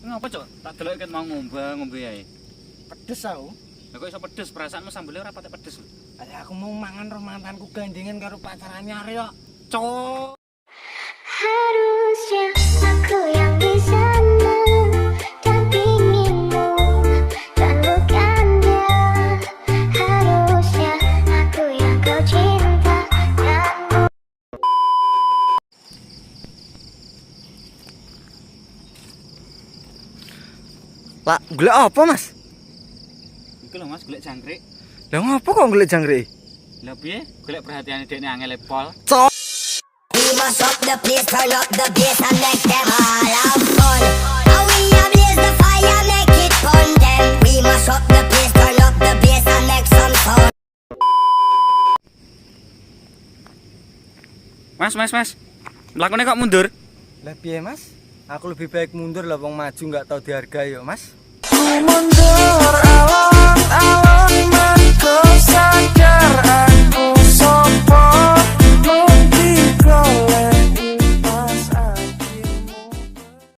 Ngapa, Cuk? Tak delok ket mau ngombe ae. Pedes aku. Lah kok iso pedes, perasaanmu sambelnya ora patek pedes lho. Ada aku mau mangan roh mantanku gandengan karo pacarannya Aryo. Cok. Harusnya aku yang di sana dampingimu dan bukan dia. Harusnya aku yang kau cinta dan Lah, golek apa, Mas? Iku lho Mas, golek jangkrik. Lah ngopo kok golek jangkrik? Lah piye? Golek perhatiane dekne angel pol. We must up the place, turn up the bass and make them all have fun. And we ablaze the fire, make it fun. Then we must up the place, turn up the bass and make some sound. Mas. Mlakune kok mundur? Lah piye, Mas? Aku lebih baik mundur lah, wong maju nggak tahu dihargai yo, Mas. Mundur